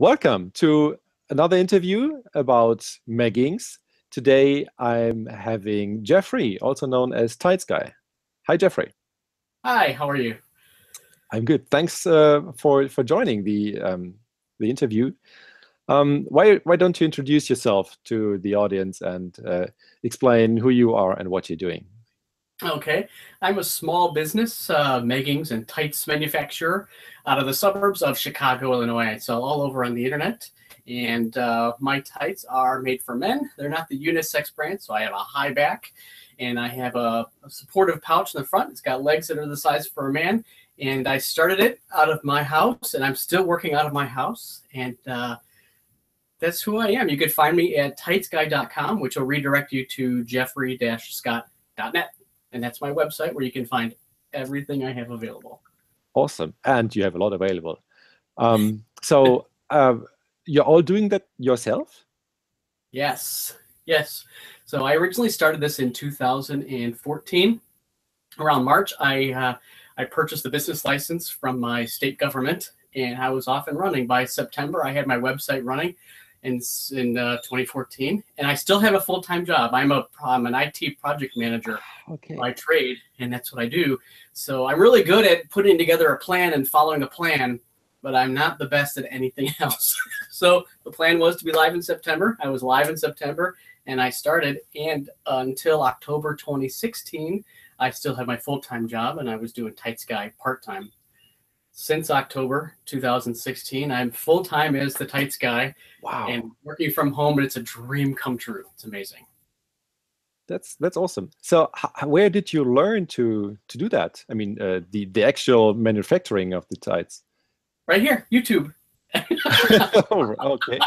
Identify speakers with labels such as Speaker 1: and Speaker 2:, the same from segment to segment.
Speaker 1: Welcome to another interview about Meggings. Today I'm having Jeffrey, also known as TightsGuy. Hi, Jeffrey.
Speaker 2: Hi, how are you?
Speaker 1: I'm good. Thanks for joining the interview. Why don't you introduce yourself to the audience and explain who you are and what you're doing?
Speaker 2: Okay, I'm a small business, Meggings and tights manufacturer out of the suburbs of Chicago, Illinois. So all over on the internet. And my tights are made for men. They're not the unisex brand, so I have a high back and I have a supportive pouch in the front. It's got legs that are the size for a man. And I started it out of my house and I'm still working out of my house. And that's who I am. You could find me at TightsGuy.com, which will redirect you to jeffrey-scott.net. And that's my website where you can find everything I have available.
Speaker 1: Awesome. And you have a lot available. So you're all doing that yourself?
Speaker 2: Yes. So I originally started this in 2014. Around March, I purchased the business license from my state government, and I was off and running. By September, I had my website running in 2014, and I still have a full-time job. I'm an IT project manager by trade, and that's what I do. So I'm really good at putting together a plan and following a plan, but I'm not the best at anything else. So the plan was to be live in September. I was live in September, and I started, and until October 2016, I still had my full-time job, and I was doing TightsGuy part-time. Since October 2016, I'm full-time as the TightsGuy.
Speaker 1: Wow.
Speaker 2: And working from home, and it's a dream come true. It's amazing.
Speaker 1: That's awesome. So where did you learn to do that? I mean, the actual manufacturing of the tights.
Speaker 2: Right here, YouTube.
Speaker 1: Okay.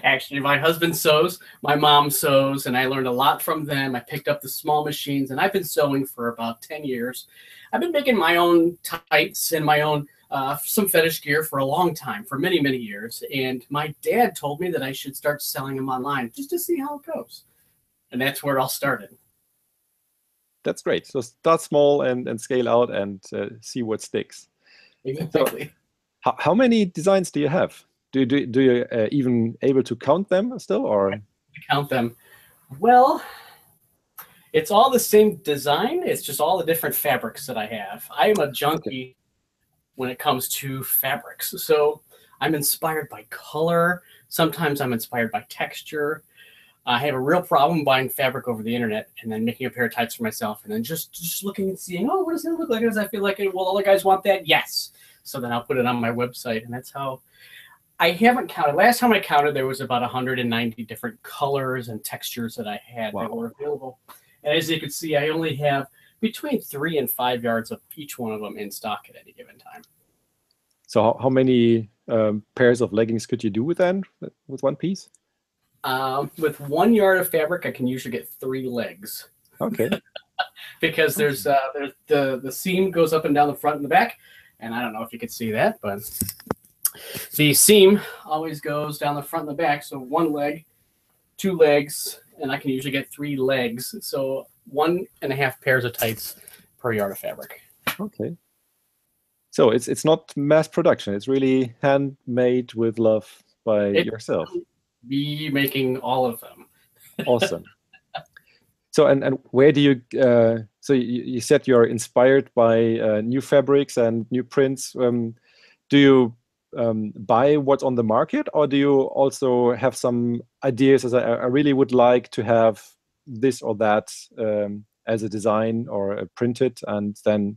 Speaker 2: Actually, my husband sews, my mom sews, and I learned a lot from them. I picked up the small machines, and I've been sewing for about 10 years. I've been making my own tights and my own some fetish gear for a long time, for many, many years. And my dad told me that I should start selling them online just to see how it goes. And that's where it all started.
Speaker 1: That's great. So start small and scale out and see what sticks.
Speaker 2: Exactly.
Speaker 1: So, how many designs do you have? Do you even able to count them still, or
Speaker 2: count them? Well, it's all the same design. It's just all the different fabrics that I have. I am a junkie when it comes to fabrics. So I'm inspired by color. Sometimes I'm inspired by texture. I have a real problem buying fabric over the internet and then making a pair of tights for myself and then just looking and seeing, oh, what does it look like? Does I feel like it? Well, other guys want that? Yes. So then I'll put it on my website, and that's how. I haven't counted. Last time I counted, there was about 190 different colors and textures that I had that were available. And as you can see, I only have between 3 and 5 yards of each one of them in stock at any given time.
Speaker 1: So how many pairs of leggings could you do with one piece?
Speaker 2: With 1 yard of fabric, I can usually get 3 legs.
Speaker 1: Okay.
Speaker 2: Because there's the seam goes up and down the front and the back, and I don't know if you could see that, but the seam always goes down the front and the back. So 1 leg, 2 legs, and I can usually get 3 legs. So 1.5 pairs of tights per yard of fabric.
Speaker 1: Okay. So it's not mass production. It's really handmade with love by yourself.
Speaker 2: Be making all of them.
Speaker 1: Awesome. So and where do you? So you said you're inspired by new fabrics and new prints. Do you buy what's on the market, or do you also have some ideas? As I really would like to have this or that as a design or printed, and then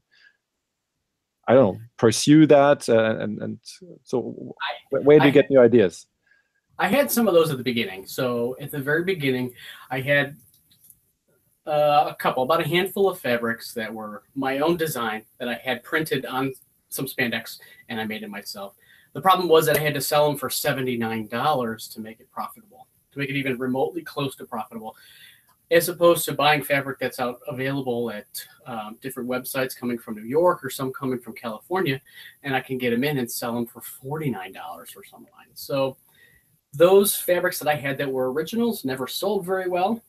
Speaker 1: I don't know, pursue that. And so, where do you get new ideas?
Speaker 2: I had some of those at the beginning. So at the very beginning, I had about a handful of fabrics that were my own design that I had printed on some spandex, and I made it myself. The problem was that I had to sell them for $79 to make it profitable, to make it even remotely close to profitable, as opposed to buying fabric that's available at different websites coming from New York or some coming from California, and I can get them in and sell them for $49 or something. So those fabrics that I had that were originals never sold very well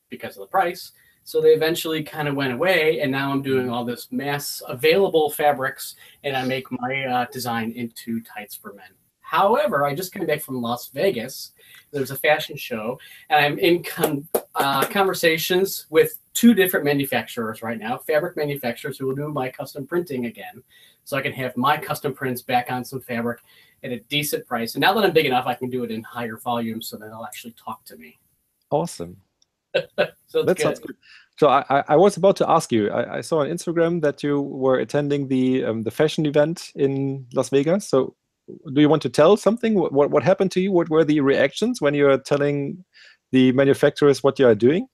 Speaker 2: because of the price. So they eventually kind of went away, and now I'm doing all this mass available fabrics, and I make my design into tights for men. However, I just came back from Las Vegas. There was a fashion show, and I'm in conversations with 2 different manufacturers right now, fabric manufacturers who will do my custom printing again. So I can have my custom prints back on some fabric at a decent price. And now that I'm big enough, I can do it in higher volume so that they'll actually talk to me.
Speaker 1: Awesome.
Speaker 2: So
Speaker 1: that sounds good. So I was about to ask you, I saw on Instagram that you were attending the fashion event in Las Vegas. So do you want to tell something? What happened to you? What were the reactions when you were telling the manufacturers what you are doing?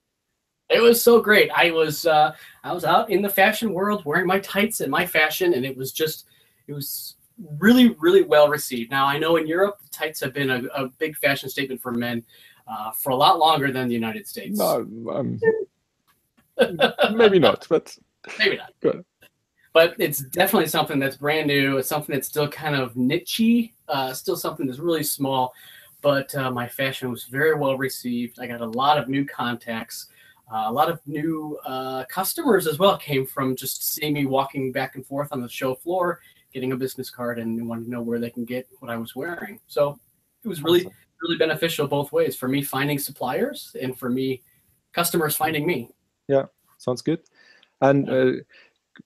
Speaker 2: It was so great. I was out in the fashion world wearing my tights and my fashion, and it was really, really well received. Now, I know in Europe, tights have been a big fashion statement for men for a lot longer than the United States.
Speaker 1: No, maybe not, but
Speaker 2: maybe not.
Speaker 1: Good.
Speaker 2: But it's definitely something that's brand new. It's something that's still kind of niche-y, still something that's really small. But my fashion was very well received. I got a lot of new contacts. A lot of new customers as well came from just seeing me walking back and forth on the show floor, getting a business card, and wanting to know where they can get what I was wearing. So it was really, really beneficial both ways, for me finding suppliers and for me customers finding me.
Speaker 1: Yeah, sounds good. And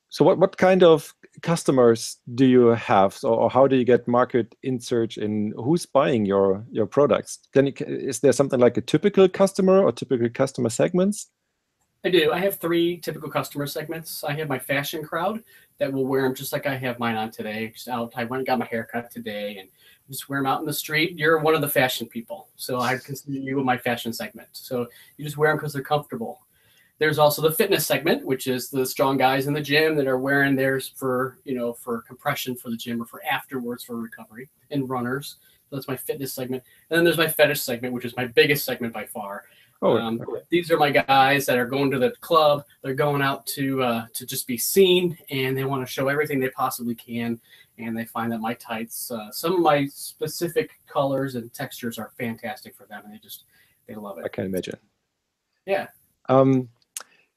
Speaker 1: so what kind of customers do you have, or how do you get market insight in who's buying your products? Is there something like a typical customer or typical customer segments?
Speaker 2: I do. I have 3 typical customer segments. I have my fashion crowd that will wear them just like I have mine on today. Just out, I went and got my hair cut today and just wear them out in the street. You're one of the fashion people, so I consider you in my fashion segment. So you just wear them because they're comfortable. There's also the fitness segment, which is the strong guys in the gym that are wearing theirs for, for compression for the gym or for afterwards for recovery, and runners. So that's my fitness segment. And then there's my fetish segment, which is my biggest segment by far. Okay. These are my guys that are going to the club. They're going out to just be seen, and they want to show everything they possibly can. And they find that my tights, some of my specific colors and textures are fantastic for them, and they love it.
Speaker 1: I can imagine.
Speaker 2: Yeah.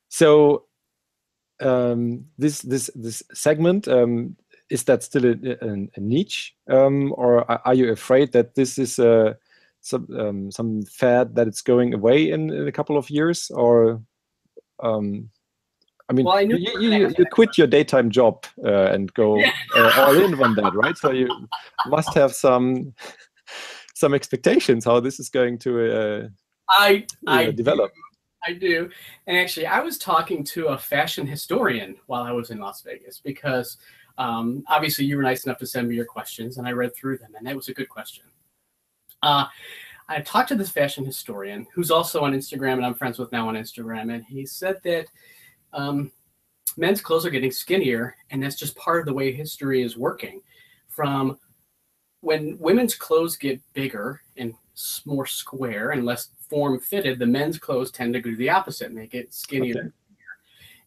Speaker 1: So this segment, is that still a niche, or are you afraid that this is some fad that it's going away in a couple of years? Or I mean, well, you quit your daytime job and go all in on that, right? So you must have some expectations how this is going to develop.
Speaker 2: I do. And actually, I was talking to a fashion historian while I was in Las Vegas because obviously you were nice enough to send me your questions, and I read through them, and that was a good question. I talked to this fashion historian who's also on Instagram, and I'm friends with now on Instagram, and he said that men's clothes are getting skinnier, and that's just part of the way history is working. From when women's clothes get bigger and more square and less form-fitted, the men's clothes tend to do the opposite, and they get skinnier. Okay.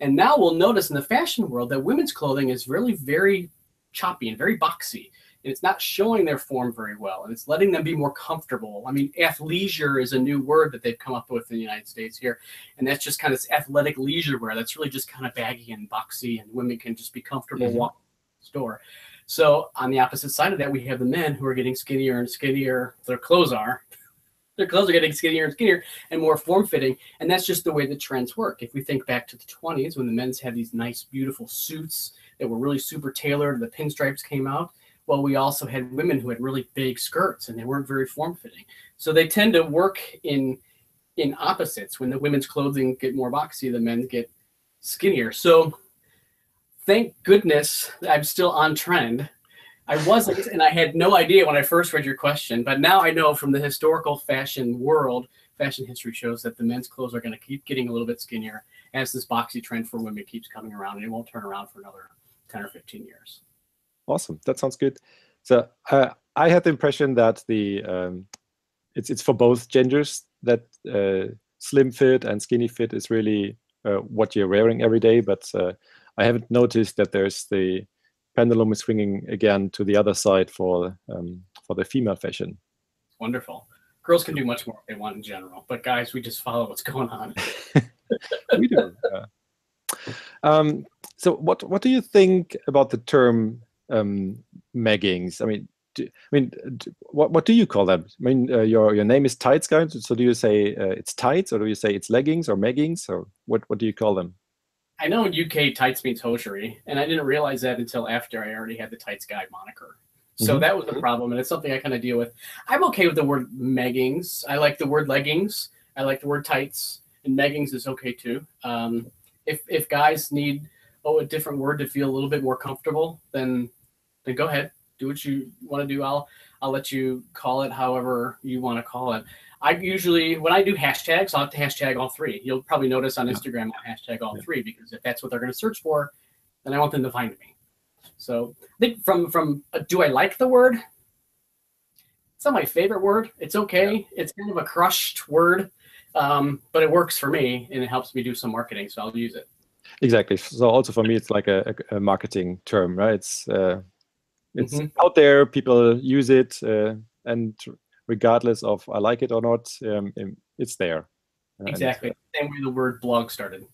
Speaker 2: And now we'll notice in the fashion world that women's clothing is really very choppy and very boxy. And it's not showing their form very well, and it's letting them be more comfortable. I mean, athleisure is a new word that they've come up with in the United States here, and that's just kind of athletic leisure wear. That's really just kind of baggy and boxy, and women can just be comfortable walking to the store. So on the opposite side of that, we have the men who are getting skinnier and skinnier. Their clothes are getting skinnier and skinnier and more form-fitting, and that's just the way the trends work. If we think back to the 20s, when the men's had these nice, beautiful suits that were really super tailored, the pinstripes came out. Well, we also had women who had really big skirts, and they weren't very form-fitting. So they tend to work in opposites. When the women's clothing get more boxy, the men get skinnier. So thank goodness I'm still on trend. I wasn't, and I had no idea when I first read your question, but now I know from the historical fashion world, fashion history shows that the men's clothes are going to keep getting a little bit skinnier as this boxy trend for women keeps coming around, and it won't turn around for another 10 or 15 years.
Speaker 1: Awesome. That sounds good. So I had the impression that it's for both genders, that slim fit and skinny fit is really what you're wearing every day. But I haven't noticed that there's the pendulum is swinging again to the other side for the female fashion.
Speaker 2: Wonderful. Girls can do much more if they want in general, but guys, we just follow what's going on.
Speaker 1: We do. So what do you think about the term Meggings? I mean, I mean, what do you call them? I mean, your name is TightsGuy, so do you say it's tights, or do you say it's leggings or meggings, or what do you call them?
Speaker 2: I know in UK tights means hosiery, and I didn't realize that until after I already had the TightsGuy moniker. So that was the problem, and it's something I kind of deal with. I'm okay with the word meggings. I like the word leggings. I like the word tights, and meggings is okay too. If guys need a different word to feel a little bit more comfortable, then go ahead. Do what you want to do. I'll let you call it however you want to call it. I usually, when I do hashtags, I'll have to hashtag all three. You'll probably notice on Instagram I'll hashtag all three, because if that's what they're going to search for, then I want them to find me. So I think from do I like the word? It's not my favorite word. It's okay. It's kind of a crushed word, but it works for me, and it helps me do some marketing, so I'll use it.
Speaker 1: Exactly. So also for me, it's like a marketing term, right? It's out there, people use it, and regardless of I like it or not, it's there.
Speaker 2: Exactly. Same way the word blog started.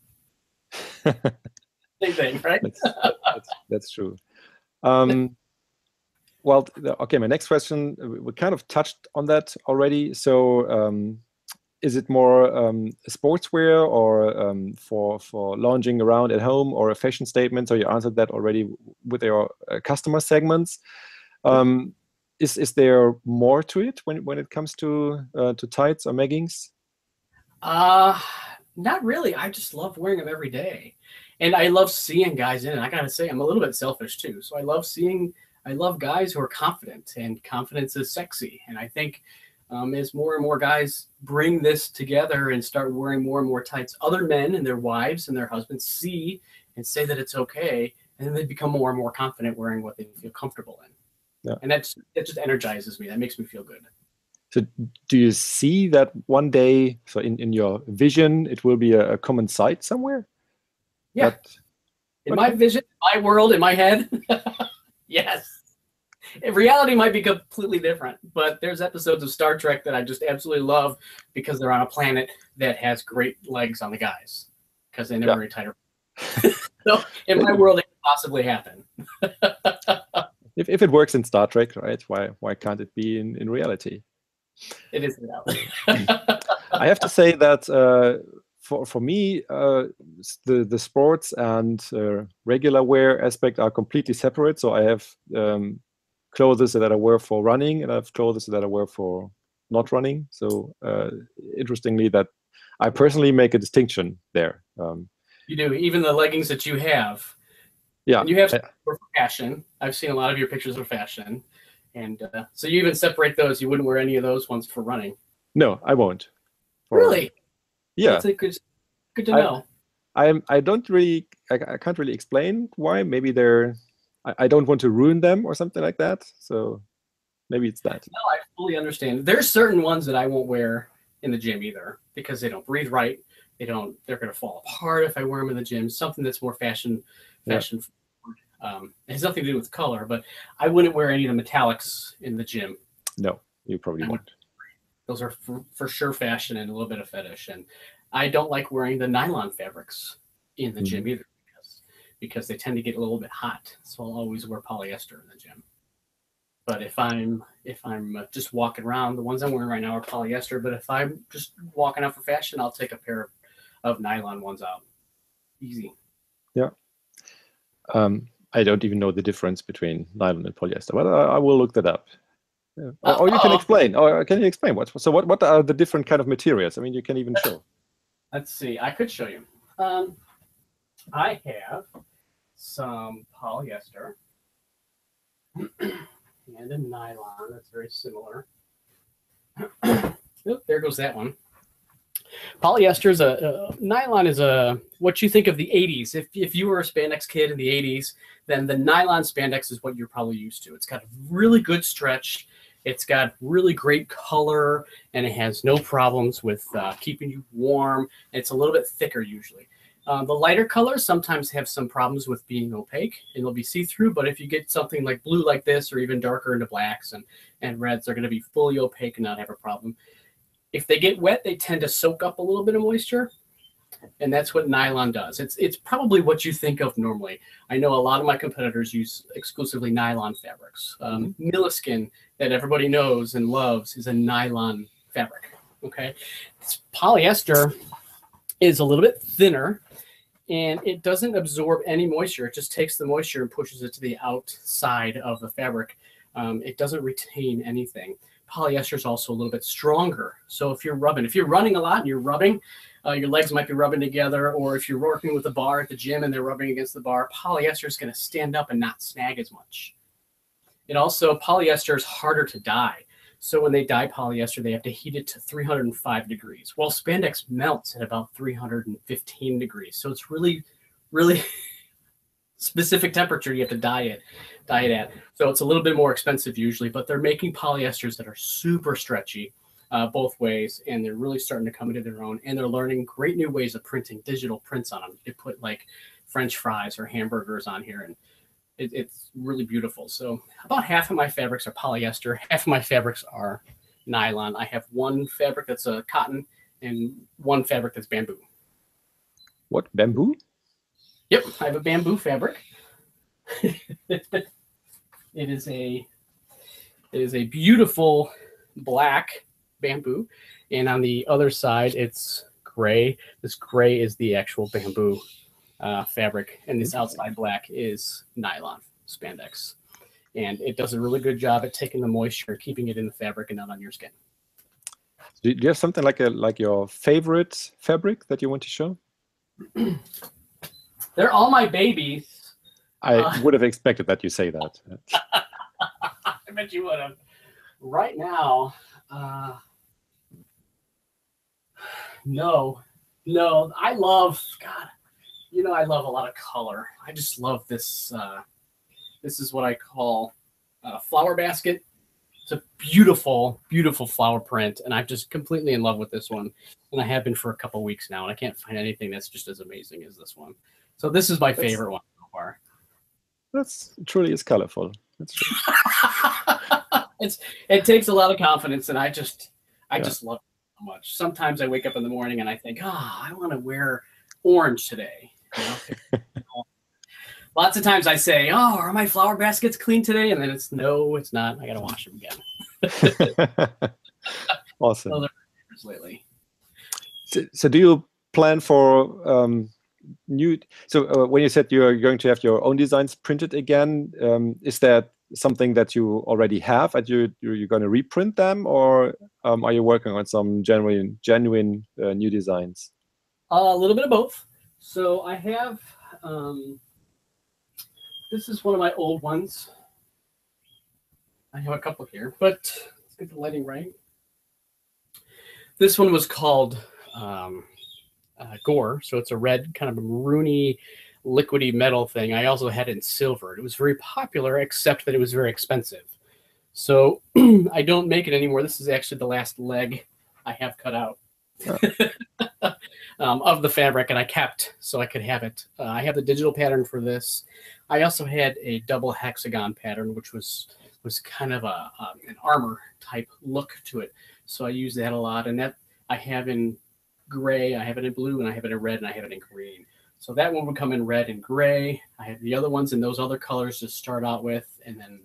Speaker 2: Same thing, right?
Speaker 1: That's true. Well, okay, my next question, we kind of touched on that already. So is it more sportswear, or for lounging around at home, or a fashion statement? So you answered that already with your customer segments. Is there more to it when it comes to tights or meggings?
Speaker 2: Not really. I just love wearing them every day, and I love seeing guys in it. I gotta say, I'm a little bit selfish too. So I love guys who are confident, and confidence is sexy. And I think as more and more guys bring this together and start wearing more and more tights, other men and their wives and their husbands see and say that it's okay, and then they become more and more confident wearing what they feel comfortable in. Yeah. And that just energizes me. That makes me feel good.
Speaker 1: So do you see that one day, so in your vision, it will be a common sight somewhere?
Speaker 2: Yeah. In my vision, my world, in my head, yes. In reality might be completely different, but there's episodes of Star Trek that I just absolutely love, because they're on a planet that has great legs on the guys, because they never retire. So in my world, it could possibly happen.
Speaker 1: If it works in Star Trek, right? Why can't it be in reality?
Speaker 2: It is reality.
Speaker 1: I have to say that for me, the sports and regular wear aspect are completely separate. So I have clothes that I wear for running, and I have clothes that I wear for not running. So interestingly, that I personally make a distinction there.
Speaker 2: You do, even the leggings that you have.
Speaker 1: Yeah,
Speaker 2: and you have for fashion. I've seen a lot of your pictures of fashion, and so you even separate those. You wouldn't wear any of those ones for running.
Speaker 1: No, I won't.
Speaker 2: Really?
Speaker 1: Yeah.
Speaker 2: That's good to know.
Speaker 1: I don't really, I can't really explain why. Maybe I don't want to ruin them or something like that. So maybe it's that.
Speaker 2: No, I fully understand. There's certain ones that I won't wear in the gym either, because they don't breathe right. They're going to fall apart if I wear them in the gym. Something that's more fashion. It has nothing to do with color, but I wouldn't wear any of the metallics in the gym.
Speaker 1: No, you probably won't.
Speaker 2: Those are for sure fashion and a little bit of fetish. And I don't like wearing the nylon fabrics in the gym either, because they tend to get a little bit hot. So I'll always wear polyester in the gym. But if I'm just walking around, the ones I'm wearing right now are polyester. But if I'm just walking out for fashion, I'll take a pair of nylon ones out. Easy.
Speaker 1: Yeah. I don't even know the difference between nylon and polyester, but I will look that up. Yeah. Or you can explain. Or can you explain what are the different kind of materials? I mean, you can even show.
Speaker 2: Let's see. I could show you. I have some polyester and a nylon that's very similar. Oop, there goes that one. Polyester is nylon is what you think of the 80s. If you were a spandex kid in the 80s, then the nylon spandex is what you're probably used to. It's got a really good stretch. It's got really great color, and it has no problems with keeping you warm. It's a little bit thicker usually. The lighter colors sometimes have some problems with being opaque, and they'll be see-through. But if you get something like blue like this, or even darker into blacks and reds, they're going to be fully opaque and not have a problem. If they get wet, they tend to soak up a little bit of moisture. And that's what nylon does. It's probably what you think of normally. I know a lot of my competitors use exclusively nylon fabrics. Milliskin, that everybody knows and loves, is a nylon fabric. Okay, polyester is a little bit thinner, and it doesn't absorb any moisture. It just takes the moisture and pushes it to the outside of the fabric. It doesn't retain anything. Polyester is also a little bit stronger. So if you're running a lot and you're rubbing, your legs might be rubbing together, or if you're working with a bar at the gym and they're rubbing against the bar, polyester is going to stand up and not snag as much. And also, polyester is harder to dye. So when they dye polyester, they have to heat it to 305 degrees. Well, spandex melts at about 315 degrees. So it's really, really specific temperature you have to dye it at. So it's a little bit more expensive usually, but they're making polyesters that are super stretchy both ways, and they're really starting to come into their own, and they're learning great new ways of printing digital prints on them. You put like French fries or hamburgers on here, and it's really beautiful. So about half of my fabrics are polyester, half of my fabrics are nylon. I have one fabric that's a cotton and one fabric that's bamboo.
Speaker 1: What, bamboo?
Speaker 2: Yep, I have a bamboo fabric. It is a beautiful black bamboo, and on the other side it's gray. This gray is the actual bamboo fabric, and this outside black is nylon spandex, and it does a really good job at taking the moisture, keeping it in the fabric and not on your skin.
Speaker 1: Do you have something like your favorite fabric that you want to show?
Speaker 2: They're all my babies.
Speaker 1: I would have expected that you say that.
Speaker 2: I bet you would have. Right now, no, I love, God, I love a lot of color. I just love this. This is what I call a flower basket. It's a beautiful, beautiful flower print, and I'm just completely in love with this one. And I have been for a couple weeks now, and I can't find anything that's just as amazing as this one. So this is my favorite one so far.
Speaker 1: That's truly is colorful. That's true.
Speaker 2: It takes a lot of confidence, and I just love it so much. Sometimes I wake up in the morning and I think, I want to wear orange today. Lots of times I say, are my flower baskets clean today? And then it's not. I got to wash them again.
Speaker 1: Awesome.
Speaker 2: So they're lately.
Speaker 1: So do you plan for new? So when you said you're going to have your own designs printed again, is that something that you already have and you're going to reprint them, or are you working on some genuine new designs?
Speaker 2: A little bit of both. So I have, this is one of my old ones. I have a couple here, but let's get the lighting right. This one was called Gore. So it's a red, kind of a maroony, liquidy metal thing. I also had it in silver. It was very popular, except that it was very expensive. So I don't make it anymore. This is actually the last leg I have cut out of the fabric, and I kept so I could have it. I have the digital pattern for this. I also had a double hexagon pattern, which was kind of an armor type look to it. So I use that a lot, and that I have in gray, I have it in blue, and I have it in red, and I have it in green. So that one would come in red and gray. I have the other ones in those other colors to start out with. And then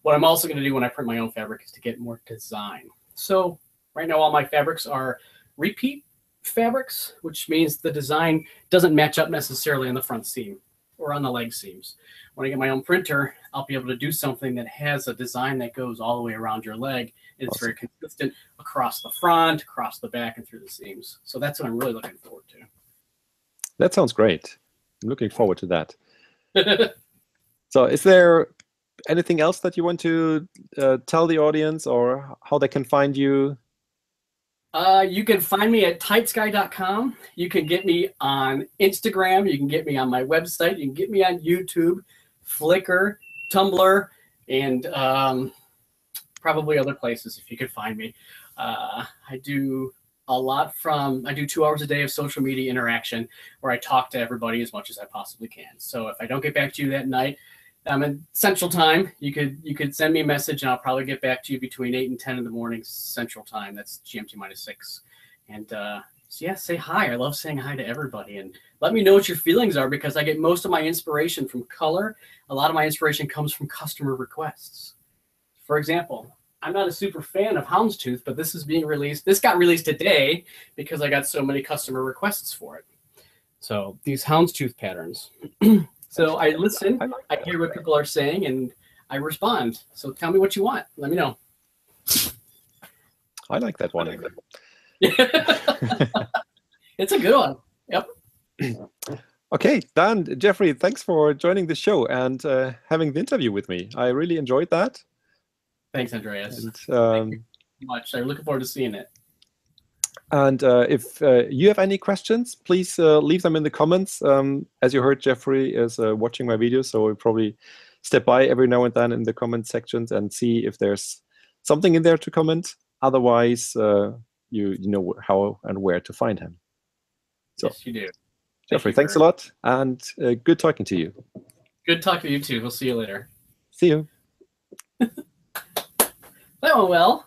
Speaker 2: what I'm also going to do when I print my own fabric is to get more design. So right now all my fabrics are repeat fabrics, which means the design doesn't match up necessarily on the front seam or on the leg seams. When I get my own printer, I'll be able to do something that has a design that goes all the way around your leg. And it's very consistent across the front, across the back, and through the seams. So that's what I'm really looking forward to.
Speaker 1: That sounds great. I'm looking forward to that. So is there anything else that you want to tell the audience, or how they can find you?
Speaker 2: You can find me at TightsGuy.com. You can get me on Instagram. You can get me on my website. You can get me on YouTube, Flickr, Tumblr, and probably other places if you could find me. I do 2 hours a day of social media interaction where I talk to everybody as much as I possibly can. So if I don't get back to you that night, I'm in Central Time. You could send me a message and I'll probably get back to you between 8 and 10 in the morning Central Time. That's GMT -6. And So yeah, say hi. I love saying hi to everybody, and let me know what your feelings are, because I get most of my inspiration from color. A lot of my inspiration comes from customer requests. For example, I'm not a super fan of houndstooth, but this is being released. This got released today because I got so many customer requests for it. So these houndstooth patterns. So I listen, I hear what people are saying, and I respond. So tell me what you want. Let me know.
Speaker 1: I like that one.
Speaker 2: It's a good one. Yep.
Speaker 1: Okay, Dan, Jeffrey, thanks for joining the show and having the interview with me. I really enjoyed that.
Speaker 2: Thanks, Andreas.
Speaker 1: And,
Speaker 2: Thank you so much. I'm looking forward to seeing it.
Speaker 1: And if you have any questions, please leave them in the comments. As you heard, Jeffrey is watching my videos, so we'll probably step by every now and then in the comment sections and see if there's something in there to comment. Otherwise, you know how and where to find him. So,
Speaker 2: yes, you do.
Speaker 1: Jeffrey, thanks a lot, and good talking to you.
Speaker 2: Good talking to you too. We'll see you later.
Speaker 1: See you.
Speaker 2: That went well.